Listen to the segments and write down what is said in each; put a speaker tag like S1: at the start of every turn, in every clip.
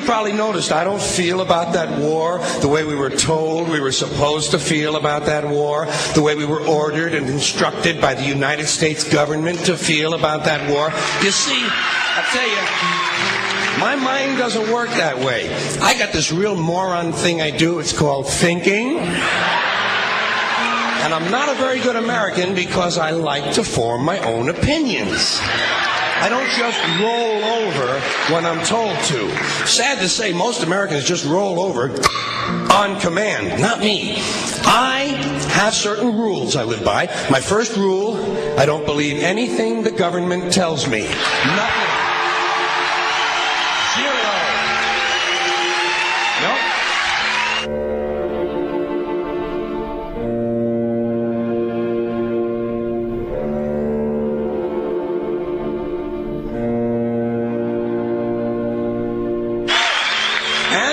S1: probably noticed I don't feel about that war the way we were told we were supposed to feel about that war, the way we were ordered and instructed by the United States government to feel about that war. You see, I tell you, my mind doesn't work that way. I got this real moron thing I do. It's called thinking. And I'm not a very good American because I like to form my own opinions. I don't just roll over when I'm told to. Sad to say, most Americans just roll over on command. Not me. I have certain rules I live by. My first rule, I don't believe anything the government tells me. Nothing. Zero. Nope.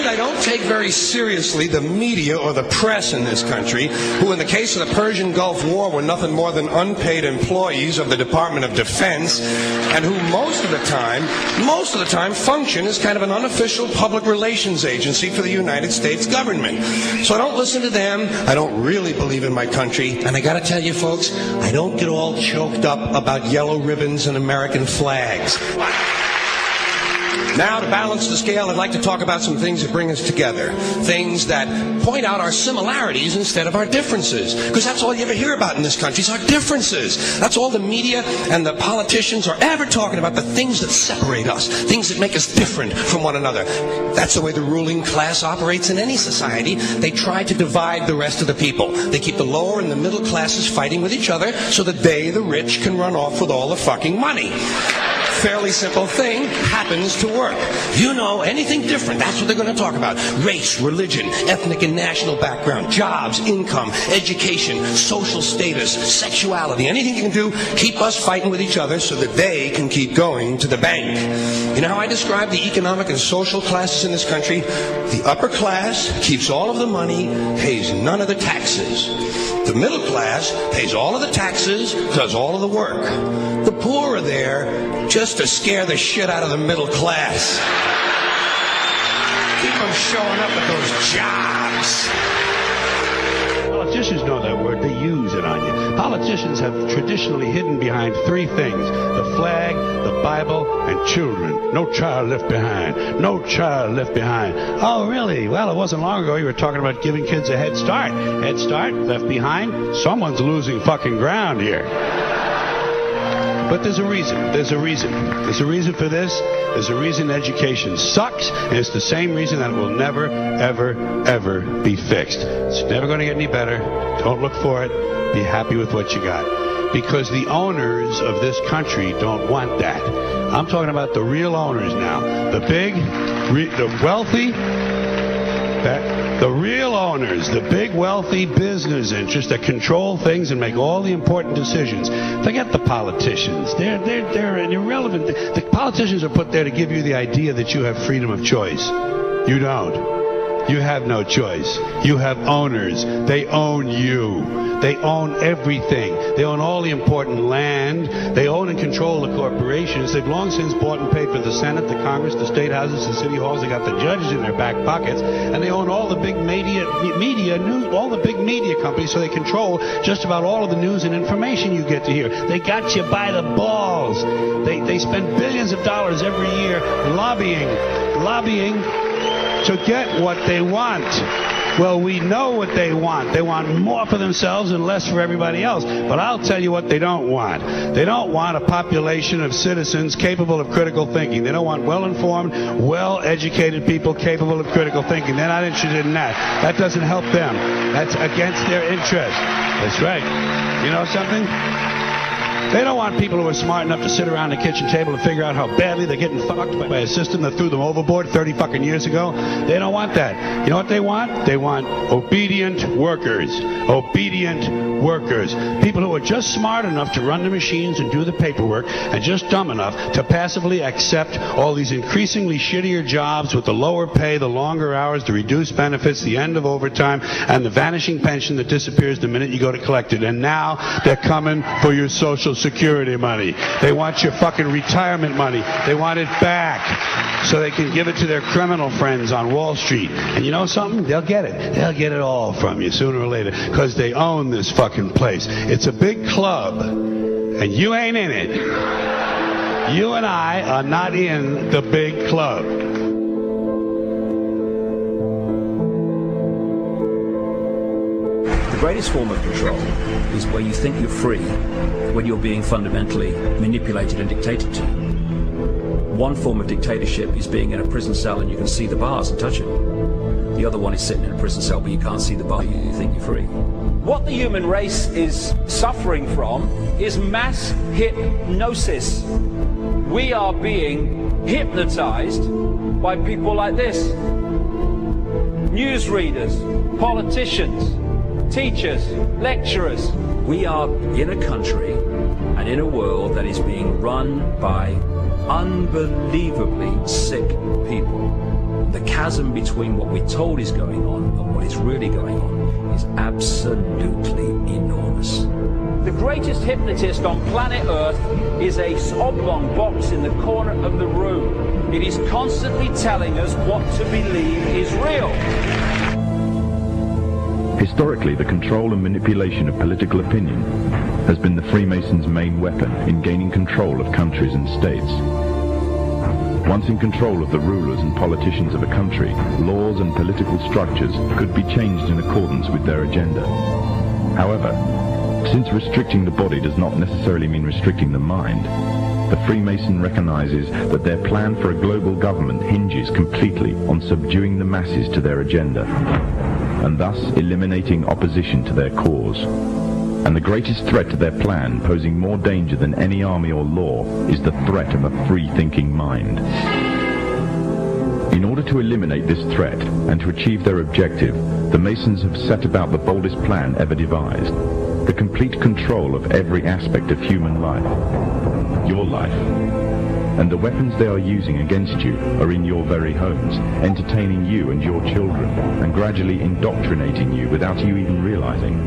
S1: I don't take very seriously the media or the press in this country, who in the case of the Persian Gulf War were nothing more than unpaid employees of the Department of Defense, and who most of the time function as kind of an unofficial public relations agency for the United States government. So I don't listen to them. I don't really believe in my country. And I got to tell you, folks, I don't get all choked up about yellow ribbons and American flags. Now, to balance the scale, I'd like to talk about some things that bring us together. Things that point out our similarities instead of our differences. Because that's all you ever hear about in this country is our differences. That's all the media and the politicians are ever talking about, the things that separate us, things that make us different from one another. That's the way the ruling class operates in any society. They try to divide the rest of the people. They keep the lower and the middle classes fighting with each other so that they, the rich, can run off with all the fucking money. Fairly simple thing happens to work. You know, anything different, that's what they're going to talk about. Race, religion, ethnic and national background, jobs, income, education, social status, sexuality, anything you can do, keep us fighting with each other so that they can keep going to the bank. You know how I describe the economic and social classes in this country? The upper class keeps all of the money, pays none of the taxes. The middle class pays all of the taxes, does all of the work. The poor are there just to scare the shit out of the middle class. Keep them showing up at those jobs.
S2: Politicians know that word. They use it on you. Politicians have traditionally hidden behind three things: the flag, the Bible, and children. No child left behind. No child left behind. Oh, really? Well, it wasn't long ago you were talking about giving kids a head start. Head start, left behind? Someone's losing fucking ground here. But there's a reason. There's a reason. There's a reason for this. There's a reason education sucks, and it's the same reason that it will never, ever, ever be fixed. It's never going to get any better. Don't look for it. Be happy with what you got. Because the owners of this country don't want that. I'm talking about the real owners now. The big, the wealthy, the real owners, the big wealthy business interests that control things and make all the important decisions. Forget the politicians. They're irrelevant. The politicians are put there to give you the idea that you have freedom of choice. You don't. You have no choice. You have owners. They own you. They own everything. They own all the important land. They own and control the corporations. They've long since bought and paid for the Senate, the Congress, the state houses, the city halls. They got the judges in their back pockets, and they own all the big media news, all the big media companies. So they control just about all of the news and information you get to hear. They got you by the balls. They spend billions of dollars every year lobbying to get what they want. Well, we know what they want. They want more for themselves and less for everybody else. But I'll tell you what they don't want. They don't want a population of citizens capable of critical thinking. They don't want well-informed, well-educated people capable of critical thinking. They're not interested in that. That doesn't help them. That's against their interest. That's right. You know something? They don't want people who are smart enough to sit around the kitchen table and figure out how badly they're getting fucked by a system that threw them overboard 30 fucking years ago. They don't want that. You know what they want? They want obedient workers. Obedient workers. People who are just smart enough to run the machines and do the paperwork, and just dumb enough to passively accept all these increasingly shittier jobs with the lower pay, the longer hours, the reduced benefits, the end of overtime, and the vanishing pension that disappears the minute you go to collect it. And now they're coming for your Social Social Security money. They want your fucking retirement money. They want it back so they can give it to their criminal friends on Wall Street. And you know something? They'll get it. They'll get it all from you sooner or later because they own this fucking place. It's a big club, and you ain't in it. You and I are not in the big club.
S3: The greatest form of control is where you think you're free when you're being fundamentally manipulated and dictated to. One form of dictatorship is being in a prison cell and you can see the bars and touch it. The other one is sitting in a prison cell but you can't see the bar, you think you're free.
S4: What the human race is suffering from is mass hypnosis. We are being hypnotized by people like this. Newsreaders, politicians, teachers, lecturers.
S3: We are in a country and in a world that is being run by unbelievably sick people. The chasm between what we're told is going on and what is really going on is absolutely enormous.
S4: The greatest hypnotist on planet Earth is a oblong box in the corner of the room. It is constantly telling us what to believe is real.
S5: Historically, the control and manipulation of political opinion has been the Freemasons' main weapon in gaining control of countries and states. Once in control of the rulers and politicians of a country, laws and political structures could be changed in accordance with their agenda. However, since restricting the body does not necessarily mean restricting the mind, the Freemason recognizes that their plan for a global government hinges completely on subduing the masses to their agenda, and thus eliminating opposition to their cause. And the greatest threat to their plan, posing more danger than any army or law, is the threat of a free-thinking mind. In order to eliminate this threat and to achieve their objective, the Masons have set about the boldest plan ever devised: the complete control of every aspect of human life, your life. And the weapons they are using against you are in your very homes, entertaining you and your children, and gradually indoctrinating you without you even realizing.